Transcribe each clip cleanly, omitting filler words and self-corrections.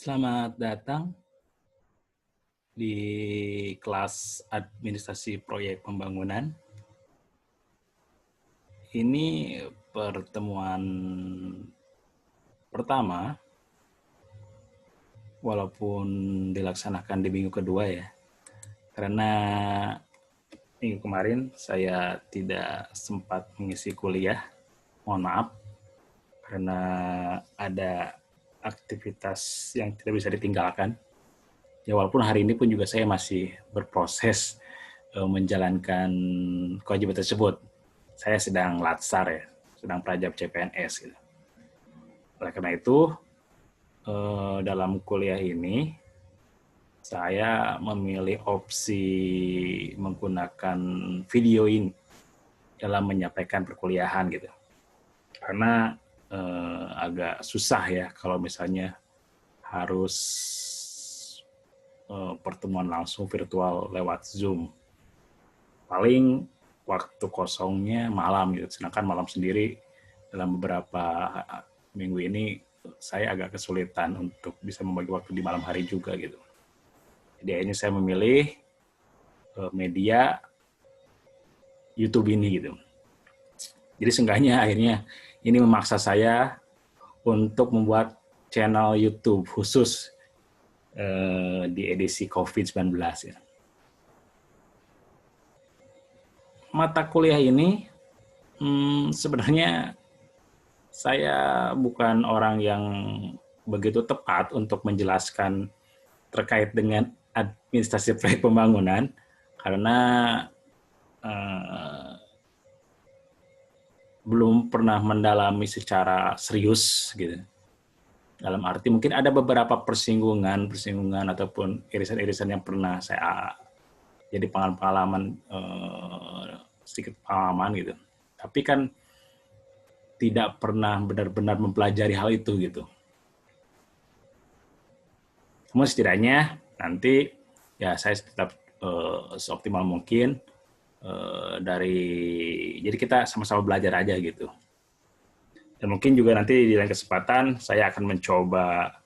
Selamat datang di kelas administrasi proyek pembangunan. Ini pertemuan pertama, walaupun dilaksanakan di minggu kedua ya. Karena minggu kemarin saya tidak sempat mengisi kuliah, mohon maaf, karena ada aktivitas yang tidak bisa ditinggalkan. Ya walaupun hari ini pun juga saya masih berproses menjalankan kewajiban tersebut. Saya sedang latsar ya, sedang prajab CPNS gitu. Oleh karena itu dalam kuliah ini saya memilih opsi menggunakan video ini dalam menyampaikan perkuliahan gitu. Karena agak susah ya kalau misalnya harus pertemuan langsung virtual lewat Zoom. Paling waktu kosongnya malam gitu. Sedangkan malam sendiri dalam beberapa minggu ini saya agak kesulitan untuk bisa membagi waktu di malam hari juga gitu. Jadi akhirnya saya memilih media YouTube ini gitu. Jadi seenggaknya akhirnya ini memaksa saya untuk membuat channel YouTube khusus di edisi COVID-19 ya. Mata kuliah ini sebenarnya saya bukan orang yang begitu tepat untuk menjelaskan terkait dengan administrasi proyek pembangunan karena belum pernah mendalami secara serius gitu. Dalam arti mungkin ada beberapa persinggungan ataupun irisan-irisan yang pernah saya jadi pengalaman sedikit pengalaman gitu. Tapi kan tidak pernah benar-benar mempelajari hal itu gitu. Namun setidaknya nanti ya saya tetap seoptimal mungkin jadi kita sama-sama belajar aja gitu. Dan mungkin juga nanti di lain kesempatan saya akan mencoba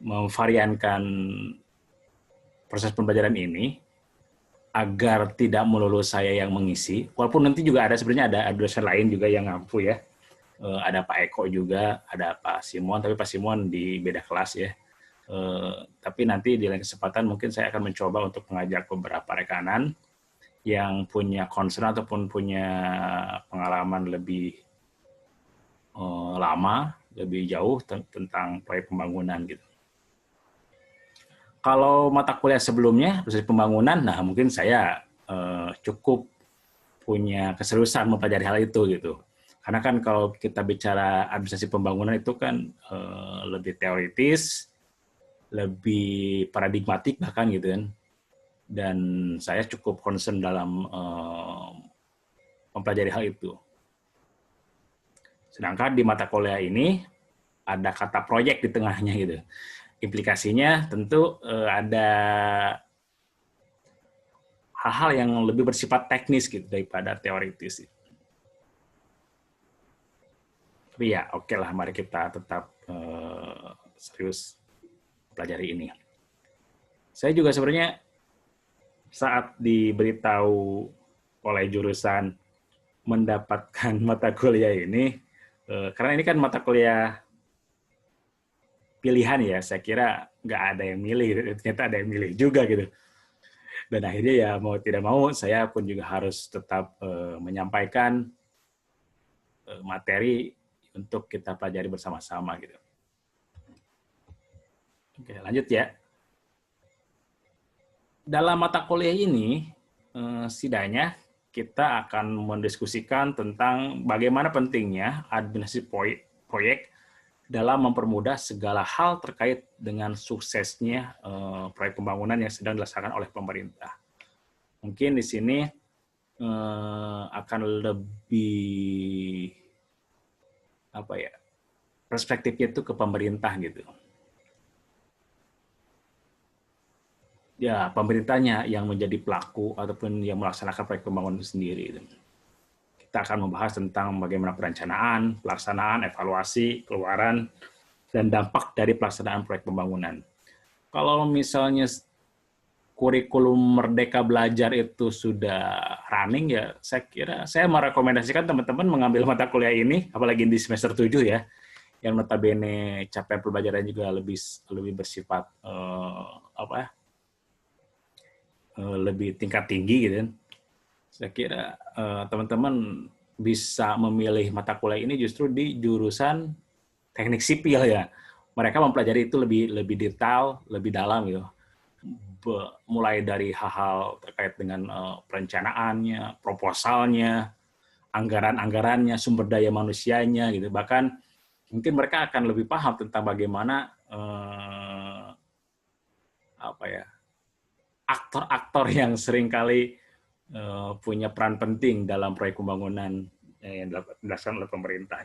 memvariankan proses pembelajaran ini agar tidak melulu saya yang mengisi. Walaupun nanti juga ada sebenarnya ada dosen lain juga yang mampu ya. Ada Pak Eko juga, ada Pak Simon, tapi Pak Simon di beda kelas ya. Tapi nanti di lain kesempatan mungkin saya akan mencoba untuk mengajak beberapa rekanan yang punya concern ataupun punya pengalaman lebih lama, lebih jauh tentang proyek pembangunan gitu. Kalau mata kuliah sebelumnya, proses pembangunan, nah mungkin saya cukup punya keseriusan mempelajari hal itu gitu. Karena kan kalau kita bicara administrasi pembangunan itu kan lebih teoritis, lebih paradigmatik bahkan gitu kan. Dan saya cukup concern dalam mempelajari hal itu. Sedangkan di mata kuliah ini ada kata proyek di tengahnya gitu. Implikasinya tentu ada hal-hal yang lebih bersifat teknis gitu daripada teoritis. Tapi ya oke lah, mari kita tetap serius pelajari ini. Saya juga sebenarnya saat diberitahu oleh jurusan mendapatkan mata kuliah ini, karena ini kan mata kuliah pilihan ya, saya kira nggak ada yang milih, ternyata ada yang milih juga gitu. Dan akhirnya ya mau tidak mau, saya pun juga harus tetap menyampaikan materi untuk kita pelajari bersama-sama gitu. Oke, lanjut ya. Dalam mata kuliah ini, setidaknya kita akan mendiskusikan tentang bagaimana pentingnya administrasi proyek dalam mempermudah segala hal terkait dengan suksesnya proyek pembangunan yang sedang dilaksanakan oleh pemerintah. Mungkin di sini akan lebih perspektifnya itu ke pemerintah gitu. Ya, pemerintahnya yang menjadi pelaku ataupun yang melaksanakan proyek pembangunan itu sendiri. kita akan membahas tentang bagaimana perencanaan, pelaksanaan, evaluasi, keluaran, dan dampak dari pelaksanaan proyek pembangunan. Kalau misalnya kurikulum Merdeka Belajar itu sudah running, ya saya kira saya merekomendasikan teman-teman mengambil mata kuliah ini, apalagi di semester 7 ya, yang notabene capaian pembelajaran juga lebih bersifat lebih tingkat tinggi gitu kan. Saya kira teman-teman bisa memilih mata kuliah ini justru di jurusan teknik sipil ya. Mereka mempelajari itu lebih detail, lebih dalam gitu. Mulai dari hal-hal terkait dengan perencanaannya, proposalnya, anggaran-anggarannya, sumber daya manusianya gitu. Bahkan mungkin mereka akan lebih paham tentang bagaimana aktor-aktor yang seringkali punya peran penting dalam proyek pembangunan yang dilaksanakan oleh pemerintah.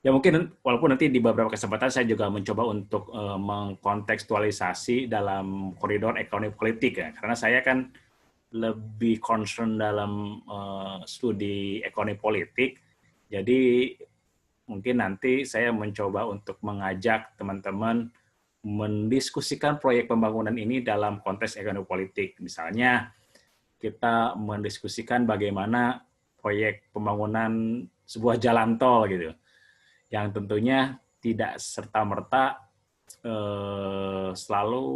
Ya mungkin walaupun nanti di beberapa kesempatan saya juga mencoba untuk mengkontekstualisasi dalam koridor ekonomi politik ya, karena saya kan lebih concern dalam studi ekonomi politik. Jadi mungkin nanti saya mencoba untuk mengajak teman-teman mendiskusikan proyek pembangunan ini dalam konteks ekonomi politik. Misalnya kita mendiskusikan bagaimana proyek pembangunan sebuah jalan tol gitu, yang tentunya tidak serta-merta selalu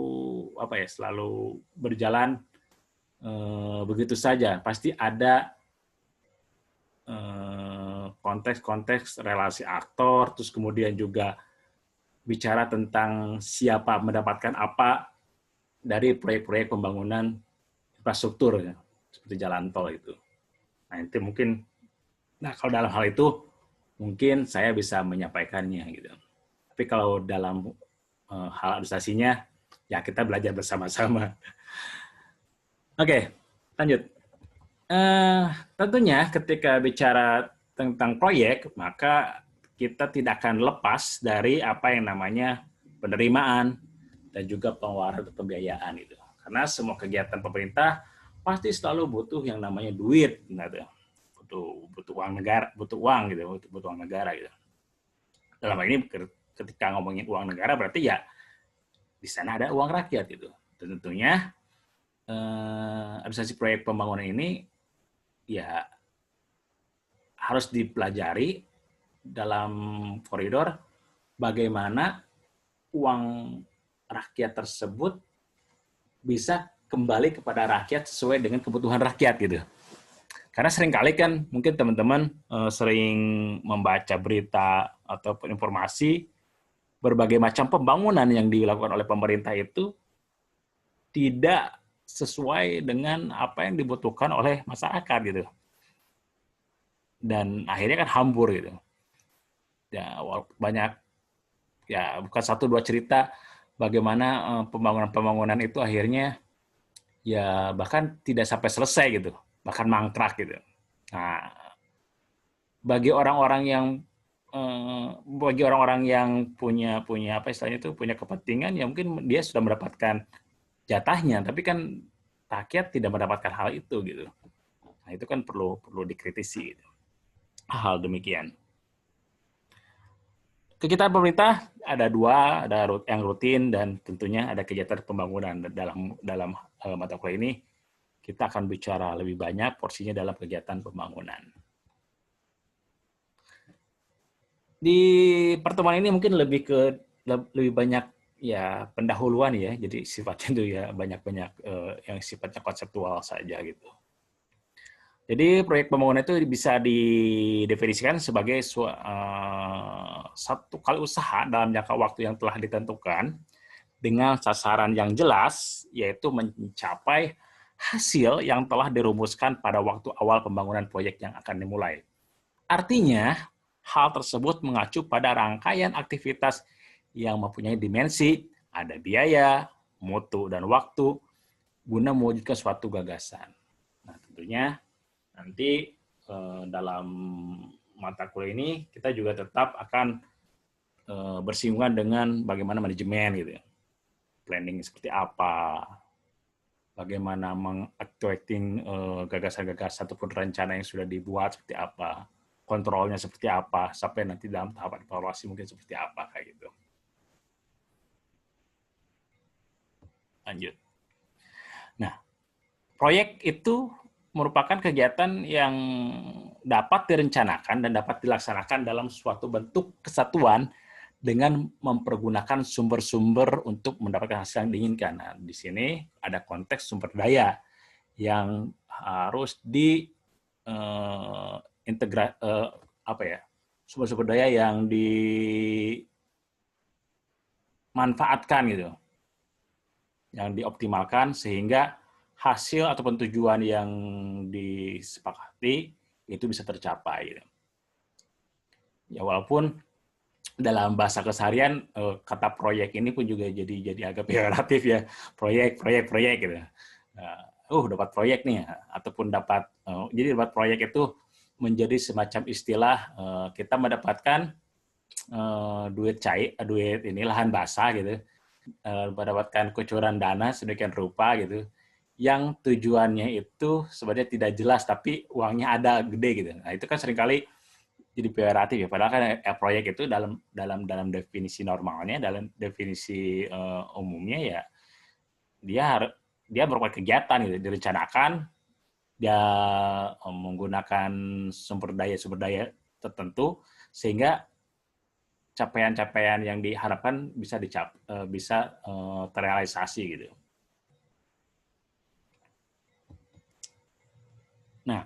berjalan begitu saja. Pasti ada konteks-konteks relasi aktor, terus kemudian juga bicara tentang siapa mendapatkan apa dari proyek-proyek pembangunan infrastruktur ya, seperti jalan tol itu. Nah, itu mungkin, kalau dalam hal itu mungkin saya bisa menyampaikannya gitu. Tapi kalau dalam hal administrasinya, ya kita belajar bersama-sama. Oke, lanjut. Tentunya ketika bicara tentang proyek, maka kita tidak akan lepas dari apa yang namanya penerimaan dan juga pengeluaran atau pembiayaan itu. Karena semua kegiatan pemerintah pasti selalu butuh yang namanya duit, gitu. Butuh uang negara, butuh uang negara gitu. Dalam hal ini ketika ngomongin uang negara berarti ya di sana ada uang rakyat gitu. Dan tentunya administrasi proyek pembangunan ini ya harus dipelajari dalam koridor bagaimana uang rakyat tersebut bisa kembali kepada rakyat sesuai dengan kebutuhan rakyat gitu. Karena seringkali kan mungkin teman-teman sering membaca berita atau informasi berbagai macam pembangunan yang dilakukan oleh pemerintah itu tidak sesuai dengan apa yang dibutuhkan oleh masyarakat gitu. Dan akhirnya kan hambur gitu. Ya banyak, ya bukan satu dua cerita bagaimana pembangunan itu akhirnya ya bahkan tidak sampai selesai gitu, bahkan mangkrak gitu. Nah, bagi orang-orang yang punya apa istilahnya itu punya kepentingan, ya mungkin dia sudah mendapatkan jatahnya, tapi kan rakyat tidak mendapatkan hal itu gitu. Nah, itu kan perlu dikritisi gitu. Hal demikian. Kegiatan pemerintah ada dua, ada yang rutin dan tentunya ada kegiatan pembangunan. Dalam mata kuliah ini kita akan bicara lebih banyak porsinya dalam kegiatan pembangunan. Di pertemuan ini mungkin lebih banyak ya pendahuluan ya, jadi sifatnya itu ya banyak yang sifatnya konseptual saja gitu. Jadi proyek pembangunan itu bisa didefinisikan sebagai satu kali usaha dalam jangka waktu yang telah ditentukan dengan sasaran yang jelas, yaitu mencapai hasil yang telah dirumuskan pada waktu awal pembangunan proyek yang akan dimulai. Artinya, hal tersebut mengacu pada rangkaian aktivitas yang mempunyai dimensi, ada biaya, mutu, dan waktu, guna mewujudkan suatu gagasan. Nah, tentunya nanti dalam mata kuliah ini kita juga tetap akan bersinggungan dengan bagaimana manajemen gitu ya. Planning seperti apa, bagaimana mengactuating gagasan-gagasan ataupun rencana yang sudah dibuat seperti apa, kontrolnya seperti apa, sampai nanti dalam tahap evaluasi mungkin seperti apa kayak gitu. Lanjut. Nah, proyek itu merupakan kegiatan yang dapat direncanakan dan dapat dilaksanakan dalam suatu bentuk kesatuan dengan mempergunakan sumber-sumber untuk mendapatkan hasil yang diinginkan. Nah, di sini ada konteks sumber daya yang harus sumber-sumber daya yang dimanfaatkan gitu, yang dioptimalkan sehingga hasil ataupun tujuan yang disepakati itu bisa tercapai. Gitu. Ya walaupun dalam bahasa keseharian kata proyek ini pun juga jadi agak pejoratif ya, proyek gitu. Dapat proyek nih, ataupun jadi dapat proyek itu menjadi semacam istilah kita mendapatkan duit ini lahan basah gitu, mendapatkan kucuran dana sedemikian rupa gitu, yang tujuannya itu sebenarnya tidak jelas tapi uangnya ada gede gitu. Nah itu kan seringkali jadi pejoratif ya. Padahal kan proyek itu dalam definisi normalnya, dalam definisi umumnya ya dia merupakan kegiatan gitu, direncanakan, dia menggunakan sumber daya tertentu sehingga capaian-capaian yang diharapkan bisa terrealisasi gitu. Nah,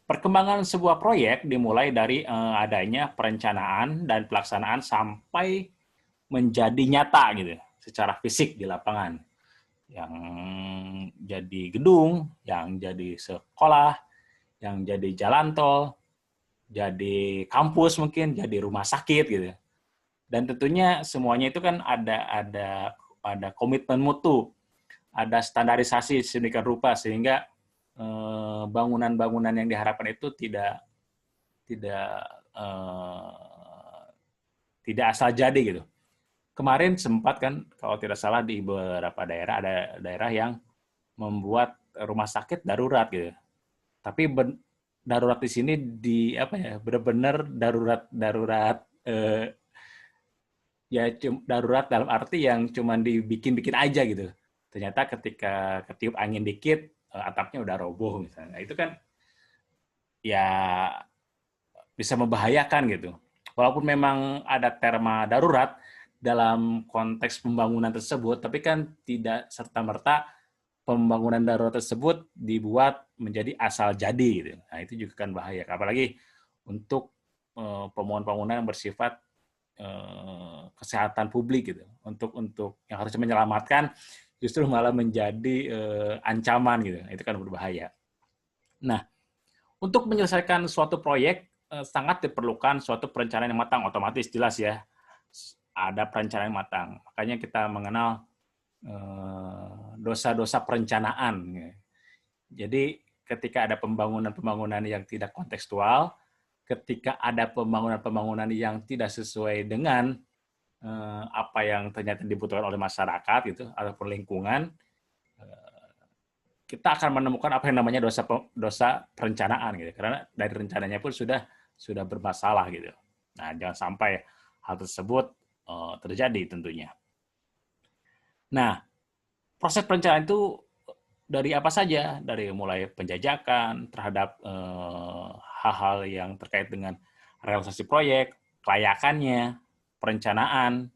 perkembangan sebuah proyek dimulai dari adanya perencanaan dan pelaksanaan sampai menjadi nyata gitu, secara fisik di lapangan. Yang jadi gedung, yang jadi sekolah, yang jadi jalan tol, jadi kampus mungkin, jadi rumah sakit gitu. Dan tentunya semuanya itu kan ada komitmen mutu, ada standarisasi sedemikian rupa sehingga bangunan-bangunan yang diharapkan itu tidak asal jadi gitu. Kemarin sempat kan kalau tidak salah di beberapa daerah ada daerah yang membuat rumah sakit darurat gitu. Tapi darurat di sini benar-benar darurat darurat dalam arti yang cuma dibikin-bikin aja gitu. Ternyata ketika ketiup angin dikit atapnya udah roboh misalnya. Nah, itu kan ya bisa membahayakan gitu. Walaupun memang ada terma darurat dalam konteks pembangunan tersebut, tapi kan tidak serta-merta pembangunan darurat tersebut dibuat menjadi asal jadi gitu. Nah, itu juga kan bahaya. Apalagi untuk pembangunan yang bersifat kesehatan publik gitu. Untuk yang harusnya menyelamatkan justru malah menjadi ancaman gitu. Itu kan berbahaya. Nah, untuk menyelesaikan suatu proyek sangat diperlukan suatu perencanaan yang matang, otomatis jelas ya. Ada perencanaan yang matang. Makanya kita mengenal dosa-dosa perencanaan. Jadi ketika ada pembangunan-pembangunan yang tidak kontekstual, ketika ada pembangunan-pembangunan yang tidak sesuai dengan apa yang ternyata dibutuhkan oleh masyarakat gitu ataupun lingkungan, kita akan menemukan apa yang namanya dosa perencanaan gitu. Karena dari rencananya pun sudah bermasalah gitu. Nah, jangan sampai hal tersebut terjadi tentunya. Nah, proses perencanaan itu dari apa saja? Dari mulai penjajakan terhadap hal-hal yang terkait dengan realisasi proyek, kelayakannya, perencanaan,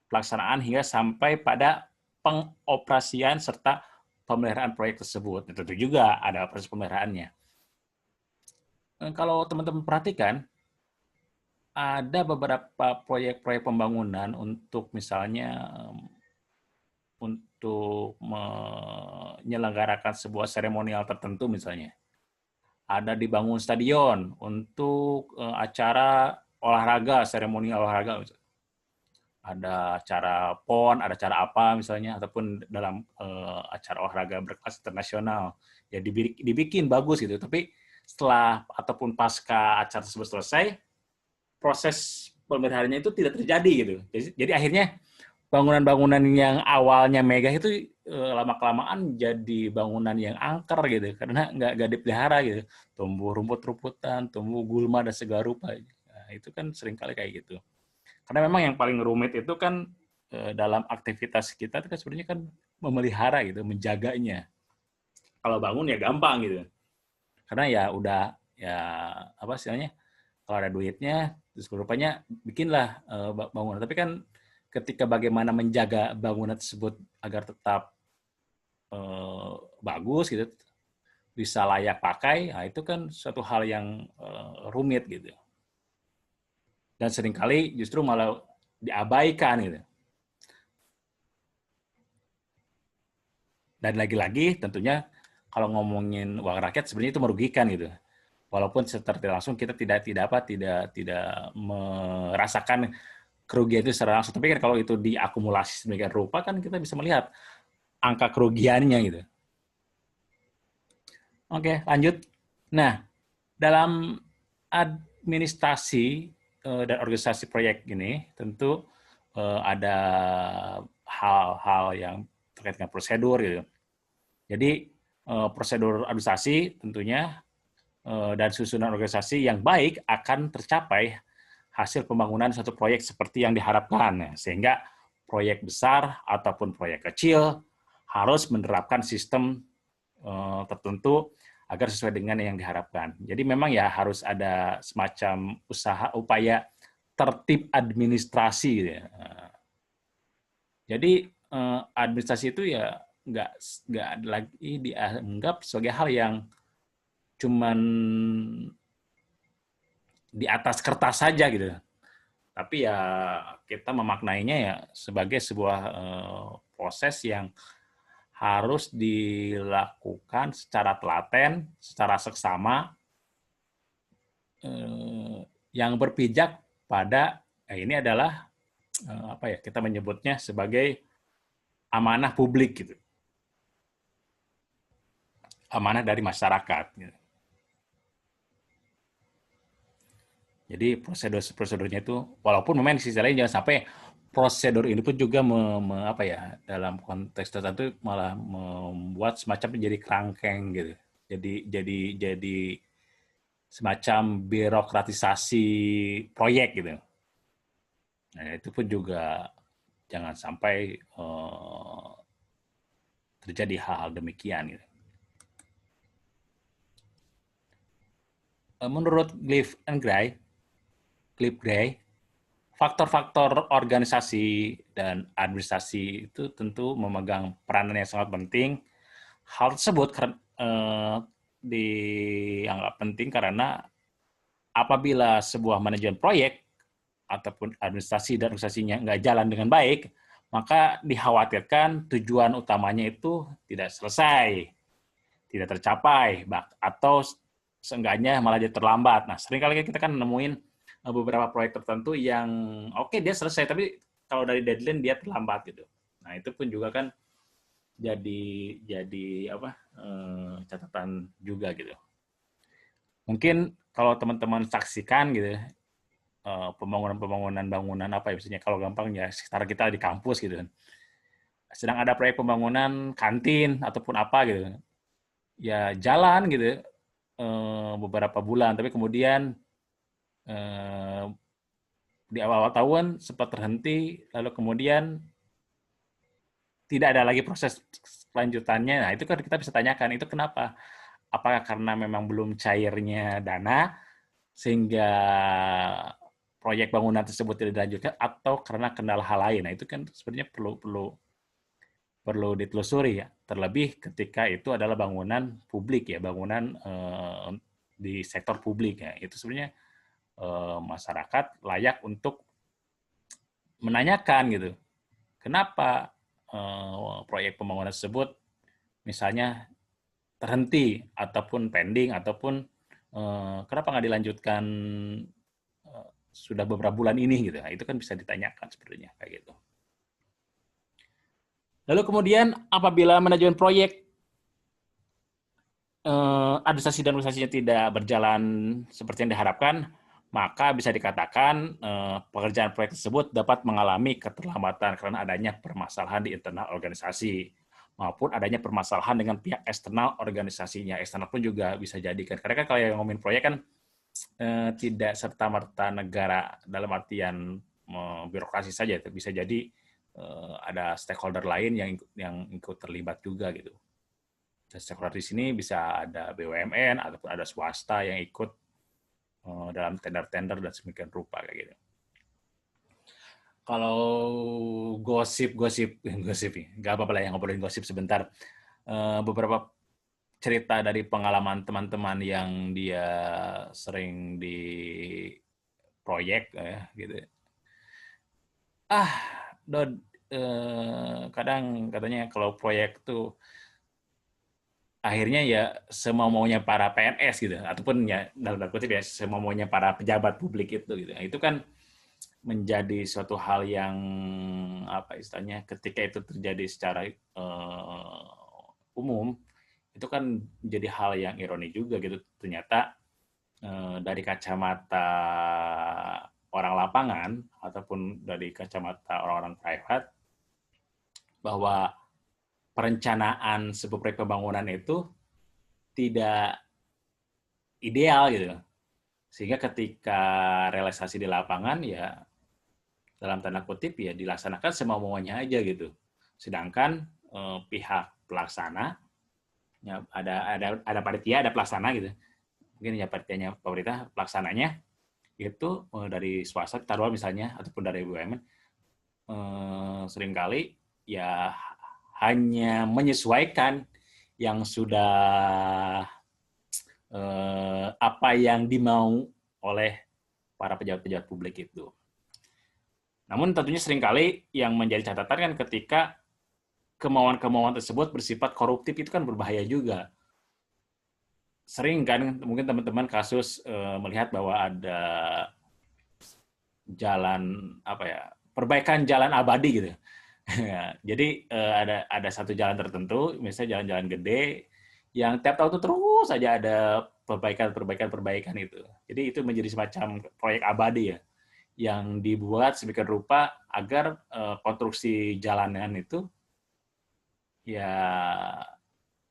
pelaksanaan hingga sampai pada pengoperasian serta pemeliharaan proyek tersebut. Tentu juga ada proses pemeliharaannya. Kalau teman-teman perhatikan, ada beberapa proyek-proyek pembangunan untuk misalnya untuk menyelenggarakan sebuah seremonial tertentu misalnya. Ada dibangun stadion untuk acara olahraga, seremonial olahraga. Ada acara PON, ada acara apa misalnya, ataupun dalam acara olahraga berkelas internasional. Ya dibikin bagus gitu, tapi setelah ataupun pasca acara tersebut selesai, proses pemeliharaannya itu tidak terjadi gitu. Jadi akhirnya bangunan-bangunan yang awalnya megah itu lama-kelamaan jadi bangunan yang angker gitu, karena nggak dipelihara gitu. Tumbuh rumput-rumputan, tumbuh gulma dan segala rupa. Nah, itu kan seringkali kayak gitu. Karena memang yang paling rumit itu kan dalam aktivitas kita itu kan sebenarnya kan memelihara gitu, menjaganya. Kalau bangun ya gampang gitu. Karena ya udah ya apa istilahnya, kalau ada duitnya terus rupanya bikinlah bangunan. Tapi kan ketika bagaimana menjaga bangunan tersebut agar tetap bagus gitu, bisa layak pakai, nah itu kan suatu hal yang rumit gitu. Dan seringkali justru malah diabaikan gitu. Dan lagi-lagi tentunya kalau ngomongin uang rakyat sebenarnya itu merugikan gitu. Walaupun secara langsung kita tidak merasakan kerugian itu secara langsung, tapi kan kalau itu diakumulasi sedemikian rupa kan kita bisa melihat angka kerugiannya gitu. Oke, lanjut. Nah, dalam administrasi dan organisasi proyek ini tentu ada hal-hal yang terkait dengan prosedur gitu. Jadi prosedur administrasi tentunya dan susunan organisasi yang baik akan tercapai hasil pembangunan suatu proyek seperti yang diharapkan. Sehingga proyek besar ataupun proyek kecil harus menerapkan sistem tertentu agar sesuai dengan yang diharapkan. Jadi memang ya harus ada semacam upaya tertib administrasi gitu ya. Jadi administrasi itu ya nggak lagi dianggap sebagai hal yang cuman di atas kertas saja gitu. Tapi ya kita memaknainya ya sebagai sebuah proses yang harus dilakukan secara telaten, secara seksama, yang berpijak pada ini adalah apa ya, kita menyebutnya sebagai amanah publik gitu, amanah dari masyarakat. Gitu. Jadi prosedurnya itu, walaupun memang di sisi lain jangan sampai prosedur ini pun juga apa ya, dalam konteks tertentu malah membuat semacam menjadi kerangkeng gitu. Jadi semacam birokratisasi proyek gitu. Nah, itu pun juga jangan sampai terjadi hal-hal demikian gitu. Menurut Cliff Gray, faktor-faktor organisasi dan administrasi itu tentu memegang peranan yang sangat penting. Hal tersebut dianggap penting karena apabila sebuah manajemen proyek ataupun administrasi dan organisasinya nggak jalan dengan baik, maka dikhawatirkan tujuan utamanya itu tidak selesai, tidak tercapai, atau seenggaknya malah jadi terlambat. Nah, seringkali kita kan nemuin beberapa proyek tertentu yang oke, dia selesai, tapi kalau dari deadline dia terlambat gitu. Nah, itu pun juga kan jadi apa catatan juga gitu. Mungkin kalau teman-teman saksikan gitu pembangunan bangunan apa ya, misalnya kalau gampang ya sekitar kita di kampus gitu kan. Sedang ada proyek pembangunan kantin ataupun apa gitu. Ya jalan gitu beberapa bulan, tapi kemudian di awal-awal tahun sempat terhenti, lalu kemudian tidak ada lagi proses lanjutannya. Nah, itu kan kita bisa tanyakan, itu kenapa? Apakah karena memang belum cairnya dana, sehingga proyek bangunan tersebut tidak dilanjutkan, atau karena kendala hal lain? Nah, itu kan sebenarnya perlu ditelusuri ya. Terlebih ketika itu adalah bangunan publik ya, bangunan di sektor publik ya. Itu sebenarnya masyarakat layak untuk menanyakan gitu. Kenapa proyek pembangunan tersebut misalnya terhenti ataupun pending ataupun kenapa nggak dilanjutkan sudah beberapa bulan ini gitu. Nah, itu kan bisa ditanyakan sebenarnya kayak gitu. Lalu kemudian apabila manajemen proyek administrasi dan organisasinya tidak berjalan seperti yang diharapkan, maka bisa dikatakan pekerjaan proyek tersebut dapat mengalami keterlambatan karena adanya permasalahan di internal organisasi maupun adanya permasalahan dengan pihak eksternal organisasinya. Eksternal pun juga bisa jadi kan. Karena kan kalau yang ngomongin proyek kan tidak serta-merta negara dalam artian birokrasi saja, itu bisa jadi ada stakeholder lain yang ikut terlibat juga gitu. Dan stakeholder di sini bisa ada BUMN ataupun ada swasta yang ikut dalam tender-tender dan sedemikian rupa kayak gitu. Kalau gosip nggak apa-apa lah yang ngobrolin gosip sebentar. Beberapa cerita dari pengalaman teman-teman yang dia sering di proyek ya gitu. Dod, kadang katanya kalau proyek tuh akhirnya ya semau-maunya para PNS gitu, ataupun ya dalam tanda kutip ya semau-maunya para pejabat publik itu gitu. Itu kan menjadi suatu hal yang apa istilahnya ketika itu terjadi secara umum itu kan menjadi hal yang ironi juga gitu. Ternyata dari kacamata orang lapangan ataupun dari kacamata orang-orang private bahwa perencanaan sebuah proyek pembangunan itu tidak ideal gitu. Sehingga ketika realisasi di lapangan ya dalam tanda kutip ya dilaksanakan semau-maunya aja gitu. Sedangkan pihak pelaksana ya ada panitia, ada pelaksana gitu. Mungkin ya panitianya pemerintah, pelaksananya itu dari swasta taruh misalnya ataupun dari BUMN seringkali ya hanya menyesuaikan yang sudah apa yang dimau oleh para pejabat-pejabat publik itu. Namun tentunya seringkali yang menjadi catatan kan ketika kemauan-kemauan tersebut bersifat koruptif itu kan berbahaya juga. Sering kan mungkin teman-teman kasus melihat bahwa ada jalan apa ya perbaikan jalan abadi gitu. Jadi ada satu jalan tertentu, misalnya jalan-jalan gede yang tiap tahun itu terus saja ada perbaikan itu. Jadi itu menjadi semacam proyek abadi ya, yang dibuat sedemikian rupa agar konstruksi jalanan itu ya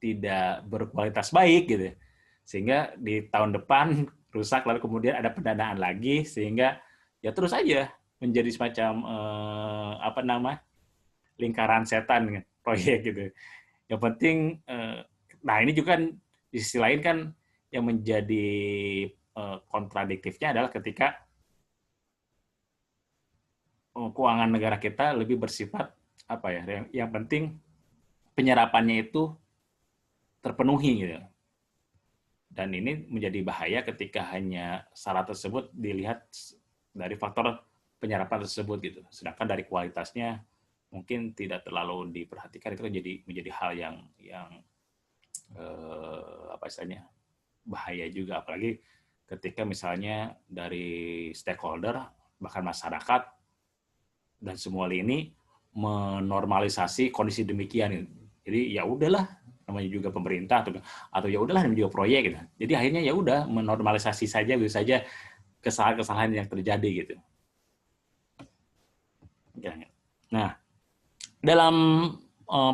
tidak berkualitas baik gitu. Sehingga di tahun depan rusak lalu kemudian ada pendanaan lagi sehingga ya terus aja menjadi semacam apa nama lingkaran setan proyek gitu. Yang penting nah ini juga kan di sisi lain kan yang menjadi kontradiktifnya adalah ketika keuangan negara kita lebih bersifat apa ya yang penting penyerapannya itu terpenuhi gitu. Dan ini menjadi bahaya ketika hanya syarat tersebut dilihat dari faktor penyerapan tersebut gitu. Sedangkan dari kualitasnya mungkin tidak terlalu diperhatikan, itu kan menjadi hal yang apa istilahnya bahaya juga, apalagi ketika misalnya dari stakeholder bahkan masyarakat dan semua ini menormalisasi kondisi demikian. Jadi ya udahlah namanya juga pemerintah atau ya udahlah namanya juga proyek gitu. Jadi akhirnya ya udah menormalisasi saja gitu saja kesalahan-kesalahan yang terjadi gitu. Nah, dalam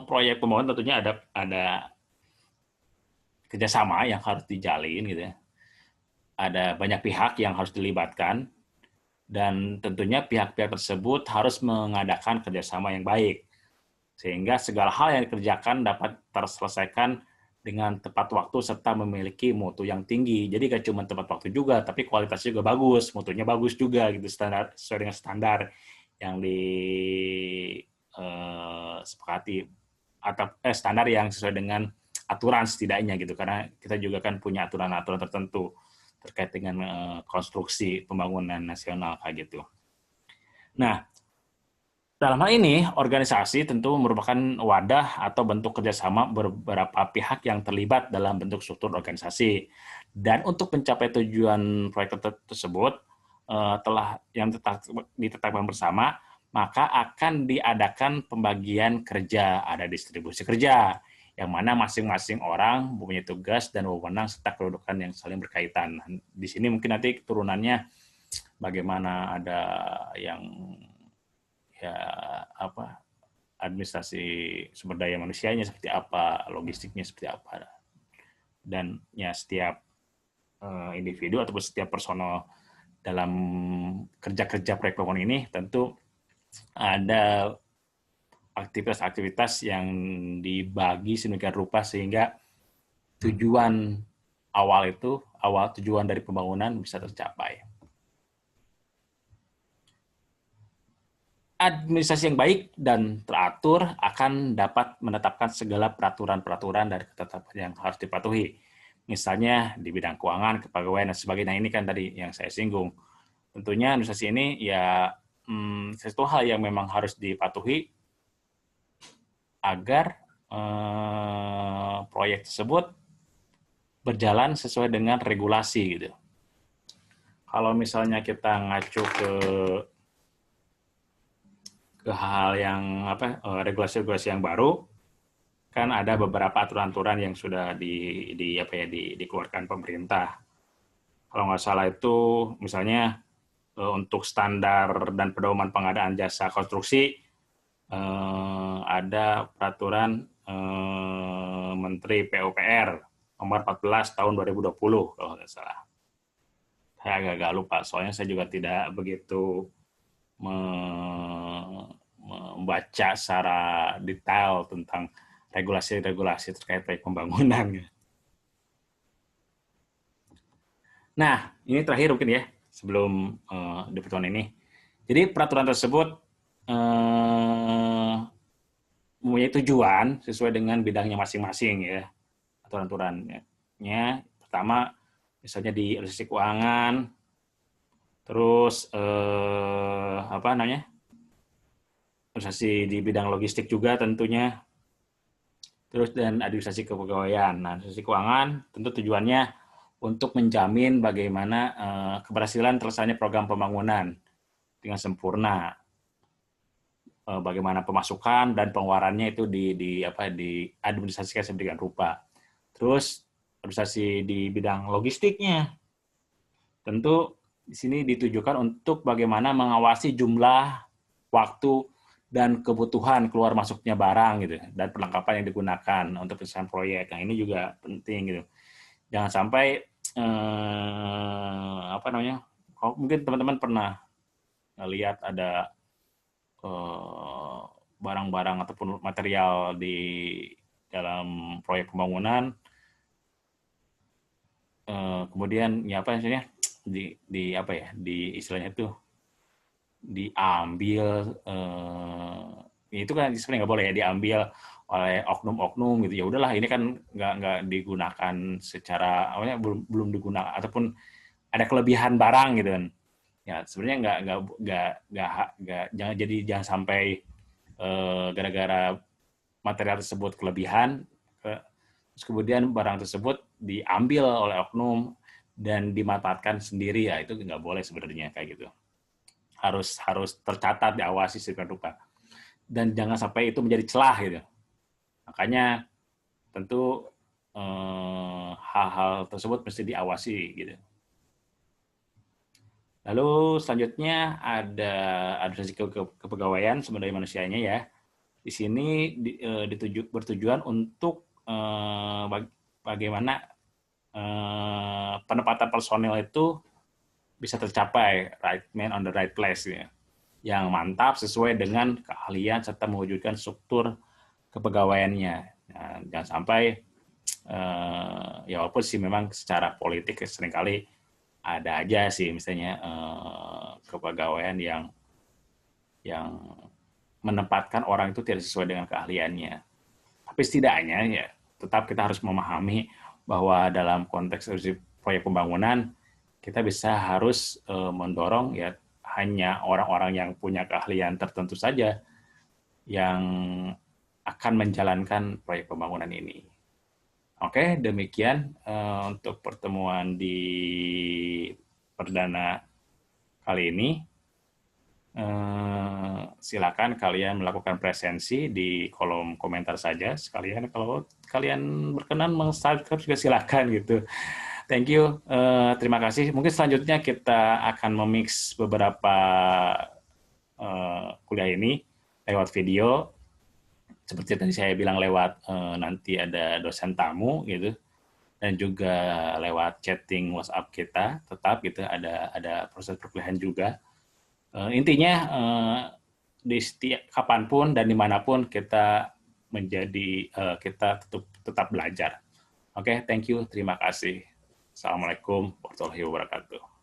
proyek pembangunan tentunya ada kerjasama yang harus dijalin gitu ya. Ada banyak pihak yang harus dilibatkan dan tentunya pihak-pihak tersebut harus mengadakan kerjasama yang baik sehingga segala hal yang dikerjakan dapat terselesaikan dengan tepat waktu serta memiliki mutu yang tinggi. Jadi gak cuma tepat waktu juga, tapi kualitasnya juga bagus, mutunya bagus juga gitu sesuai dengan standar yang disepakati atau standar yang sesuai dengan aturan setidaknya gitu, karena kita juga kan punya aturan-aturan tertentu terkait dengan konstruksi pembangunan nasional kayak gitu. Nah, dalam hal ini organisasi tentu merupakan wadah atau bentuk kerjasama beberapa pihak yang terlibat dalam bentuk struktur organisasi. Dan untuk mencapai tujuan proyek tersebut telah yang ditetapkan bersama, maka akan diadakan pembagian kerja, ada distribusi kerja, yang mana masing-masing orang mempunyai tugas dan wewenang serta kedudukan yang saling berkaitan. Di sini mungkin nanti turunannya bagaimana ada yang ya apa administrasi sumber daya manusianya seperti apa, logistiknya seperti apa, dan ya setiap individu ataupun setiap personal dalam kerja-kerja proyek pembangunan ini tentu ada aktivitas-aktivitas yang dibagi sedemikian rupa sehingga tujuan awal tujuan dari pembangunan bisa tercapai. Administrasi yang baik dan teratur akan dapat menetapkan segala peraturan-peraturan dari ketetapan yang harus dipatuhi. Misalnya di bidang keuangan, kepegawaian, dan sebagainya. Ini kan tadi yang saya singgung. Tentunya administrasi ini ya sesuatu hal yang memang harus dipatuhi agar proyek tersebut berjalan sesuai dengan regulasi gitu. Kalau misalnya kita ngacu ke hal yang regulasi-regulasi yang baru, kan ada beberapa aturan-aturan yang sudah dikeluarkan pemerintah. Kalau nggak salah itu misalnya untuk standar dan pedoman pengadaan jasa konstruksi ada peraturan Menteri PUPR nomor 14 tahun 2020 kalau nggak salah. Saya agak lupa, soalnya saya juga tidak begitu membaca secara detail tentang regulasi-regulasi terkait proyek pembangunan. Nah, ini terakhir mungkin ya, sebelum di pertemuan ini. Jadi peraturan tersebut mempunyai tujuan sesuai dengan bidangnya masing-masing ya. Aturan-aturannya. Pertama, misalnya di administrasi keuangan, terus administrasi di bidang logistik juga tentunya, terus dan administrasi kepegawaian. Nah, administrasi keuangan tentu tujuannya untuk menjamin bagaimana keberhasilan terlaksananya program pembangunan dengan sempurna, bagaimana pemasukan dan pengeluarannya itu diadministrasikan sedemikian rupa. Terus administrasi di bidang logistiknya tentu di sini ditujukan untuk bagaimana mengawasi jumlah, waktu, dan kebutuhan keluar masuknya barang gitu, dan perlengkapan yang digunakan untuk penyelesaian proyek. Nah, ini juga penting gitu. Jangan sampai mungkin teman-teman pernah lihat ada barang-barang ataupun material di dalam proyek pembangunan, kemudian di istilahnya itu diambil, itu kan sebenarnya nggak boleh ya, diambil oleh oknum-oknum gitu. Ya udahlah, ini kan nggak digunakan secara belum digunakan ataupun ada kelebihan barang gitu kan. Ya sebenarnya jangan sampai gara-gara material tersebut kelebihan, terus kemudian barang tersebut diambil oleh oknum dan dimanfaatkan sendiri, ya itu nggak boleh sebenarnya kayak gitu. Harus tercatat, diawasi sedemikian rupa, dan jangan sampai itu menjadi celah gitu. Makanya tentu hal-hal tersebut mesti diawasi gitu. Lalu selanjutnya ada administrasi kepegawaian sumber daya manusianya ya. Di sini bertujuan untuk bagaimana penempatan personil itu bisa tercapai, right man on the right place ya, yang mantap sesuai dengan keahlian serta mewujudkan struktur kepegawaiannya. Nah, jangan sampai ya walaupun sih memang secara politik seringkali ada aja sih misalnya kepegawaian yang menempatkan orang itu tidak sesuai dengan keahliannya. Tapi setidaknya ya tetap kita harus memahami bahwa dalam konteks proyek pembangunan kita harus mendorong ya hanya orang-orang yang punya keahlian tertentu saja yang akan menjalankan proyek pembangunan ini. Oke, demikian untuk pertemuan di perdana kali ini. Silakan kalian melakukan presensi di kolom komentar saja sekalian. Kalau kalian berkenan meng-subscribe juga silakan gitu. Thank you. Terima kasih. Mungkin selanjutnya kita akan memix beberapa kuliah ini lewat video. Seperti tadi saya bilang lewat nanti ada dosen tamu gitu, dan juga lewat chatting WhatsApp kita tetap gitu ada proses perkuliahan juga. Intinya di setiap kapanpun dan dimanapun kita menjadi kita tetap belajar. Oke, thank you, terima kasih. Assalamualaikum warahmatullahi wabarakatuh.